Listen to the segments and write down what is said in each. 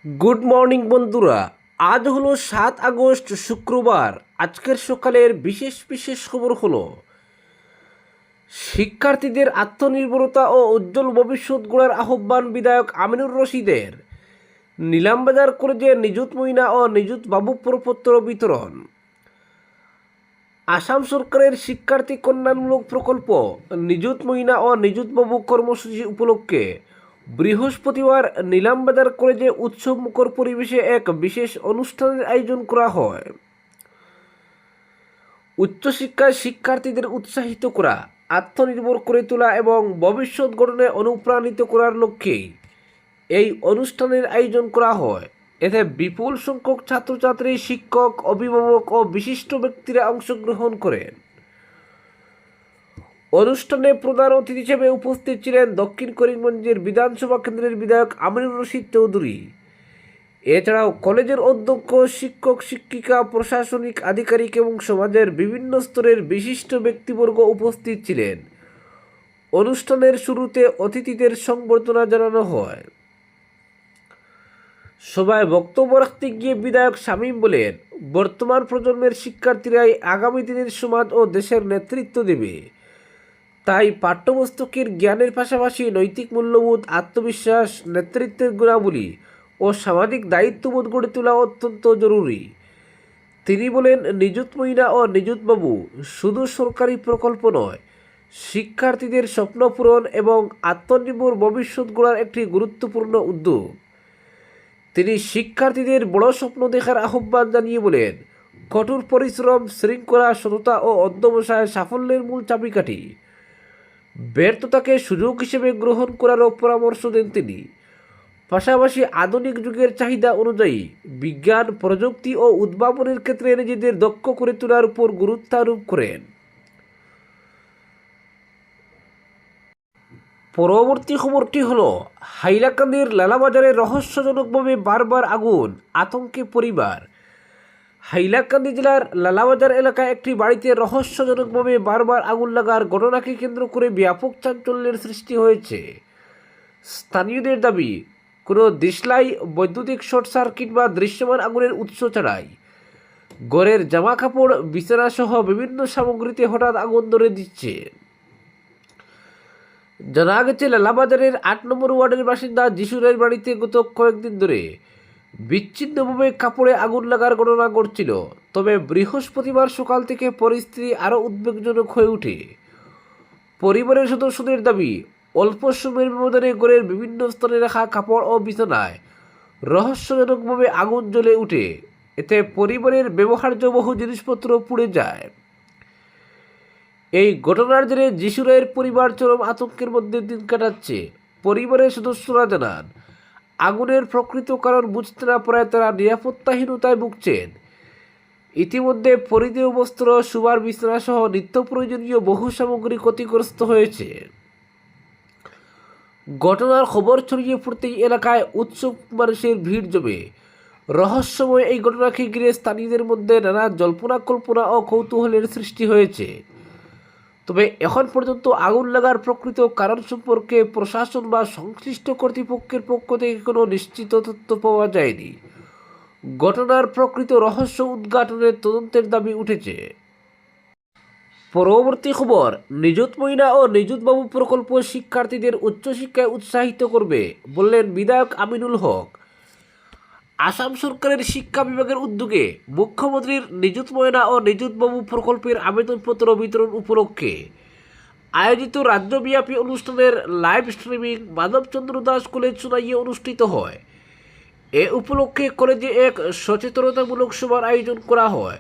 Good morning বন্ধুরা। আজ হলো 7 আগস্ট, শুক্রবার। আজকের সকালের বিশেষ বিশেষ খবর হলো শিক্ষার্থীদের আত্মনির্ভরতা ও উজ্জ্বল ভবিষ্যৎ গড়ার আহ্বান বিধায়ক আমিনুর রশিদের। নিলামবাজার কলেজে নিযুত মইনা ও নিযুত বাবু প্রপত্র বিতরণ। আসাম সরকারের শিক্ষার্থী কল্যাণমূলক প্রকল্প নিযুত মইনা ও নিযুত বাবু কর্মসূচি উপলক্ষে বৃহস্পতিবার নিলামবাজার কলেজে উৎসবমুখর পরিবেশে এক বিশেষ অনুষ্ঠানের আয়োজন করা হয়। উচ্চশিক্ষায় শিক্ষার্থীদের উৎসাহিত করা, আত্মনির্ভর করে তোলা এবং ভবিষ্যৎ গঠনে অনুপ্রাণিত করার লক্ষ্যেই এই অনুষ্ঠানের আয়োজন করা হয়। এতে বিপুল সংখ্যক ছাত্রছাত্রী, শিক্ষক, অভিভাবক ও বিশিষ্ট ব্যক্তিরা অংশগ্রহণ করেন। অনুষ্ঠানে প্রধান অতিথি হিসেবে উপস্থিত ছিলেন দক্ষিণ করিমগঞ্জের বিধানসভা কেন্দ্রের বিধায়ক আমিনুর রশিদ চৌধুরী। এছাড়াও কলেজের অধ্যক্ষ, শিক্ষক, শিক্ষিকা, প্রশাসনিক আধিকারিক এবং সমাজের বিভিন্ন স্তরের বিশিষ্ট ব্যক্তিবর্গ উপস্থিত ছিলেন। অনুষ্ঠানের শুরুতে অতিথিদের সংবর্ধনা জানানো হয়। সভায় বক্তব্য রাখতে গিয়ে বিধায়ক শামীম বলেন, বর্তমান প্রজন্মের শিক্ষার্থীরাই আগামী দিনের সমাজ ও দেশের নেতৃত্ব দেবে। তাই পাঠ্যপুস্তকের জ্ঞানের পাশাপাশি নৈতিক মূল্যবোধ, আত্মবিশ্বাস, নেতৃত্বের গুণাবলী ও সামাজিক দায়িত্ববোধ গড়ে তোলা অত্যন্ত জরুরি। তিনি বলেন, নিযুত মইনা ও নিযুত বাবু শুধু সরকারি প্রকল্প নয়, শিক্ষার্থীদের স্বপ্ন পূরণ এবং আত্মনির্ভর ভবিষ্যৎ গড়ার একটি গুরুত্বপূর্ণ উদ্যোগ। তিনি শিক্ষার্থীদের বড় স্বপ্ন দেখার আহ্বান জানিয়ে বলেন, কঠোর পরিশ্রম, শৃঙ্খলা, সততা ও অধ্যবসায় সাফল্যের মূল চাবিকাঠি। ব্যর্থতাকে সুযোগ হিসেবে গ্রহণ করারও পরামর্শ দেন তিনি। পাশাপাশি আধুনিক যুগের চাহিদা অনুযায়ী বিজ্ঞান, প্রযুক্তি ও উদ্ভাবনের ক্ষেত্রে নিজেদের দক্ষ করে তোলার উপর গুরুত্ব আরোপ করেন। পরবর্তী খবরটি হলো হাইলাকান্দির লালাবাজারে রহস্যজনকভাবে বারবার আগুন, আতঙ্কে পরিবার। হাইলাকান্দি জেলার লালাবাজার এলাকায় একটি বাড়িতে রহস্যজনকভাবে বারবার আগুন লাগার ঘটনাকে কেন্দ্র করে ব্যাপক চাঞ্চল্যের সৃষ্টি হয়েছে। স্থানীয়দের দাবি, কোনো দেশলাই, বৈদ্যুতিক শর্ট সার্কিট বা দৃশ্যমান আগুনের উৎস ছাড়াই ঘরের জামা কাপড়, বিছানা সহ বিভিন্ন সামগ্রীতে হঠাৎ আগুন ধরে দিচ্ছে। জানা গেছে, লালাবাজারের 8 নম্বর ওয়ার্ডের বাসিন্দা যিশুরের বাড়িতে গত কয়েকদিন ধরে বিচ্ছিন্নভাবে কাপড়ে আগুন লাগার ঘটনা ঘটছিল। তবে বৃহস্পতিবার সকাল থেকে পরিস্থিতি আরও উদ্বেগজনক হয়ে ওঠে। পরিবারের সদস্যদের দাবি, অল্প সময়ের ব্যবধানে ঘরের বিভিন্ন স্থানে রাখা কাপড় ও বিছানায় রহস্যজনকভাবে আগুন জ্বলে ওঠে। এতে পরিবারের ব্যবহার্য বহু জিনিসপত্র পুড়ে যায়। এই ঘটনার জেরে যিশুরায়ের পরিবার চরম আতঙ্কের মধ্যে দিন কাটাচ্ছে। পরিবারের সদস্যরা জানান, আগুনের প্রকৃত কারণ বুঝতে না পারায় তারা নিরাপত্তাহীনতায় ভুগছেন। ইতিমধ্যে পরিধেয় বস্ত্র, শোবার বিছানা সহ নিত্য প্রয়োজনীয় বহু সামগ্রী ক্ষতিগ্রস্ত হয়েছে। ঘটনার খবর ছড়িয়ে পড়তেই এলাকায় উৎসুক মানুষের ভিড় জমে। রহস্যময় এই ঘটনাকে ঘিরে স্থানীয়দের মধ্যে নানা জল্পনা কল্পনা ও কৌতূহলের সৃষ্টি হয়েছে। তবে এখন পর্যন্ত আগুন লাগার প্রকৃত কারণ সম্পর্কে প্রশাসন বা সংশ্লিষ্ট কর্তৃপক্ষের পক্ষ থেকে কোনো নিশ্চিত তথ্য পাওয়া যায়নি। ঘটনার প্রকৃত রহস্য উদ্ঘাটনের তদন্তের দাবি উঠেছে। পরবর্তী খবর, নিযুত মইনা ও নিযুত বাবু প্রকল্প শিক্ষার্থীদের উচ্চশিক্ষায় উৎসাহিত করবে বললেন বিধায়ক আমিনুল হক। আসাম সরকারের শিক্ষা বিভাগের উদ্যোগে মুখ্যমন্ত্রীর নিযুত ময়না ও নিযুত বাবু প্রকল্পের আবেদনপত্র বিতরণ উপলক্ষে আয়োজিত রাজ্যব্যাপী অনুষ্ঠানের live streaming Madhabchandra Das college সোনাইয়ে অনুষ্ঠিত হয়। এ উপলক্ষে কলেজে এক সচেতনতামূলক সভার আয়োজন করা হয়।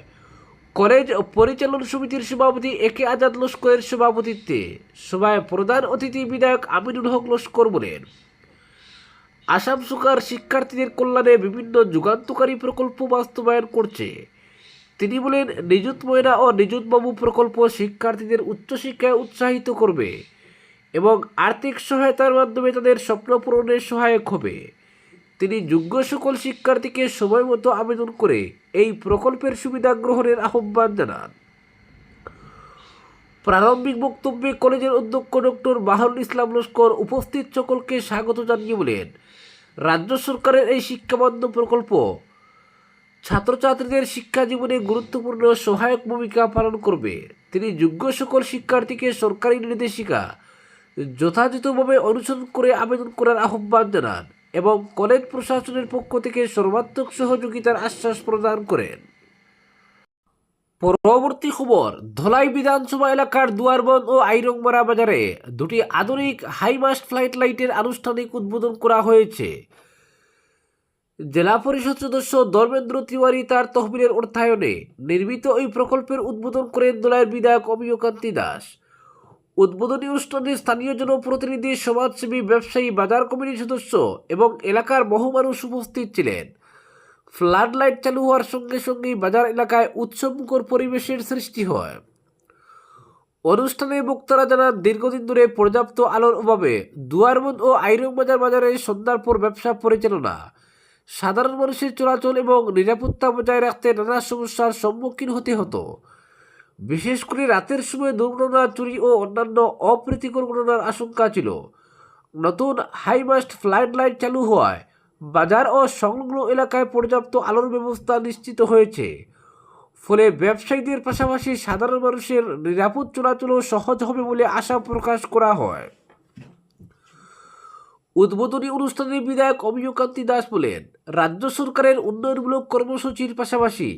কলেজ পরিচালন সমিতির সভাপতি একে আজাদ লস্করের সভাপতিত্বে সভায় প্রধান অতিথি বিধায়ক আমিনুল হক লস্কর বলেন, আসাম সরকার শিক্ষার্থীদের কল্যাণে বিভিন্ন যুগান্তকারী প্রকল্প বাস্তবায়ন করছে। তিনি বলেন, নিযুত ময়না ও নিযুত বাবু প্রকল্প শিক্ষার্থীদের উচ্চশিক্ষায় উৎসাহিত করবে এবং আর্থিক সহায়তার মাধ্যমে তাদের স্বপ্ন পূরণে সহায়ক হবে। তিনি যোগ্য সকল শিক্ষার্থীকে সময় মতো আবেদন করে এই প্রকল্পের সুবিধা গ্রহণের আহ্বান জানান। প্রারম্ভিক বক্তব্যে কলেজের অধ্যক্ষ ডক্টর বাহারুল ইসলাম লস্কর উপস্থিত সকলকে স্বাগত জানিয়ে বলেন, রাজ্য সরকারের এই শিক্ষাবন্ধ প্রকল্প ছাত্রছাত্রীদের শিক্ষা জীবনে গুরুত্বপূর্ণ সহায়ক ভূমিকা পালন করবে। তিনি যোগ্য সকল শিক্ষার্থীকে সরকারি নির্দেশিকা যথাযথভাবে অনুসরণ করে আবেদন করার আহ্বান জানান এবং কলেজ প্রশাসনের পক্ষ থেকে সর্বাত্মক সহযোগিতার আশ্বাস প্রদান করেন। পরবর্তী খবর, ধলাই বিধানসভা এলাকার দুয়ারবন ও আইরংমারা বাজারে দুটি আধুনিক হাইমাস্ট ফ্লাইট লাইটের আনুষ্ঠানিক উদ্বোধন করা হয়েছে। জেলা পরিষদ সদস্য ধর্মেন্দ্র তিওয়ারি তার তহবিলের অর্থায়নে নির্মিত ওই প্রকল্পের উদ্বোধন করেন ধলাইয়ের বিধায়ক অমিয়কান্তি দাস। উদ্বোধনী অনুষ্ঠানে স্থানীয় জনপ্রতিনিধি, সমাজসেবী, ব্যবসায়ী, বাজার কমিটির সদস্য এবং এলাকার বহু মানুষ উপস্থিত ছিলেন। ফ্লাড লাইট চালু হওয়ার সঙ্গে সঙ্গেই বাজার এলাকায় উৎসবমুখর পরিবেশের সৃষ্টি হয়। অনুষ্ঠানে বক্তারা জানান, দীর্ঘদিন ধরে পর্যাপ্ত আলোর অভাবে দুয়ারবন ও আইরংবাজার বাজারে সন্ধ্যার পর ব্যবসা পরিচালনা, সাধারণ মানুষের চলাচল এবং নিরাপত্তা বজায় রাখতে নানা সমস্যার সম্মুখীন হতে হতো। বিশেষ করে রাতের সময় দুর্ঘটনা, চুরি ও অন্যান্য অপ্রীতিকর ঘটনার আশঙ্কা ছিল। নতুন হাইমাস্ট ফ্লাড লাইট চালু হওয়ায় বাজার ও সংলগ্ন এলাকায় পর্যাপ্ত আলোর ব্যবস্থা নিশ্চিত হয়েছে। ফলে ব্যবসায়ীদের পাশাপাশি সাধারণ মানুষের নিরাপদ চলাচলও সহজ হবে বলে আশা প্রকাশ করা হয়। উদ্বোধনী অনুষ্ঠানে বিধায়ক অমিয়কান্তি দাস বলেন, রাজ্য সরকারের উন্নয়নমূলক কর্মসূচির পাশাপাশি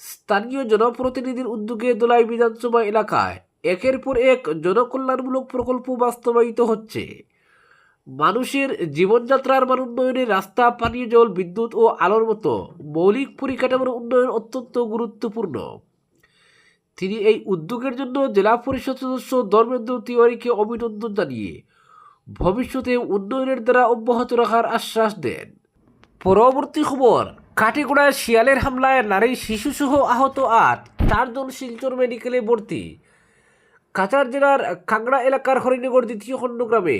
স্থানীয় জনপ্রতিনিধির উদ্যোগে ধলাই বিধানসভা এলাকায় একের পর এক জনকল্যাণমূলক প্রকল্প বাস্তবায়িত হচ্ছে। মানুষের জীবনযাত্রার মান উন্নয়নে রাস্তা, পানীয় জল, বিদ্যুৎ ও আলোর মতো মৌলিক পরিকাঠামোর উন্নয়ন অত্যন্ত গুরুত্বপূর্ণ। তিনি এই উদ্যোগের জন্য জেলা পরিষদ সদস্য ধর্মেন্দ্র তিওয়ারিকে অভিনন্দন জানিয়ে ভবিষ্যতে উন্নয়নের দ্বারা অব্যাহত রাখার আশ্বাস দেন। পরবর্তী খবর, কাটিগড়ায় শিয়ালের হামলায় নারী, শিশুসহ আহত 4জন শিলচর মেডিকেলে ভর্তি। কাছাড় জেলার কাংড়া এলাকার হরিনগর দ্বিতীয় খণ্ড গ্রামে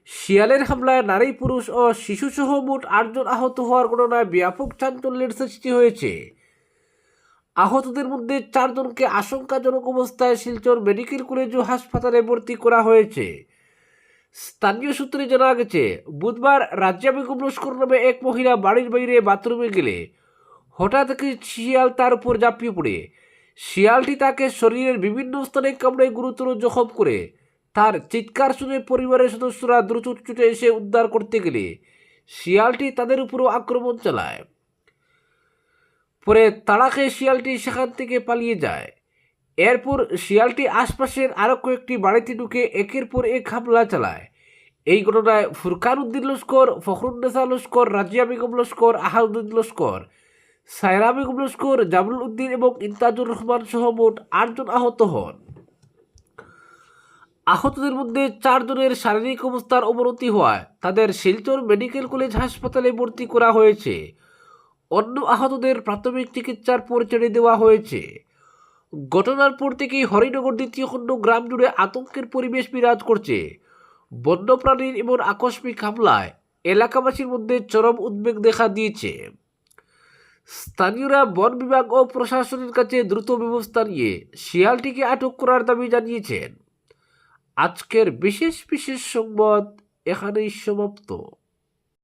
শিয়ালের হামলায় নারী, পুরুষ ও শিশুসহ মোট 8জন আহত হওয়ার ঘটনায় ব্যাপক চাঞ্চল্যের সৃষ্টি হয়েছে। আহতদের মধ্যে 4জনকে আশঙ্কাজনক অবস্থায় শিলচর মেডিকেল কলেজ ও হাসপাতালে ভর্তি করা হয়েছে। স্থানীয় সূত্রে জানা গেছে, বুধবার রাজিয়া বেগম লস্কর নামে এক মহিলা বাড়ির বাইরে বাথরুমে গেলে হঠাৎ একটি শিয়াল তার উপর ঝাঁপিয়ে পড়ে। শিয়ালটি তাকে শরীরের বিভিন্ন স্থানে কামড়ে গুরুতর জখম করে। তার চিৎকার শুনে পরিবারের সদস্যরা দ্রুত ছুটে এসে উদ্ধার করতে গেলে শিয়ালটি তাদের উপরও আক্রমণ চালায়। পরে তাড়া খেয়ে শিয়ালটি সেখান থেকে পালিয়ে যায়। এরপর শিয়ালটি আশপাশের আরও কয়েকটি বাড়িতে ঢুকে একের পর এক হামলা চালায়। এই ঘটনায় ফুরকান উদ্দিন লস্কর, ফখরুন্নেসা লস্কর, রাজিয়া বেগম লস্কর, আহাউদ্দিন লস্কর, সায়রা বেগম লস্কর, জামরুল উদ্দিন এবং ইন্তাজুর রহমান সহ মোট 8জন আহত হন। আহতদের মধ্যে 4জনের শারীরিক অবস্থার অবনতি হওয়ায় তাদের শিলচর মেডিকেল কলেজ হাসপাতালে ভর্তি করা হয়েছে। অন্য আহতদের প্রাথমিক চিকিৎসার পর ছেড়ে দেওয়া হয়েছে। ঘটনার পর থেকেই হরিনগর দ্বিতীয় খণ্ড গ্রাম জুড়ে আতঙ্কের পরিবেশ বিরাজ করছে। বন্যপ্রাণীর এমন আকস্মিক হামলায় এলাকাবাসীর মধ্যে চরম উদ্বেগ দেখা দিয়েছে। স্থানীয়রা বন বিভাগ ও প্রশাসনের কাছে দ্রুত ব্যবস্থা নিয়ে শিয়ালটিকে আটক করার দাবি জানিয়েছেন। আজকের বিশেষ সংবাদ এখানেই সমাপ্ত।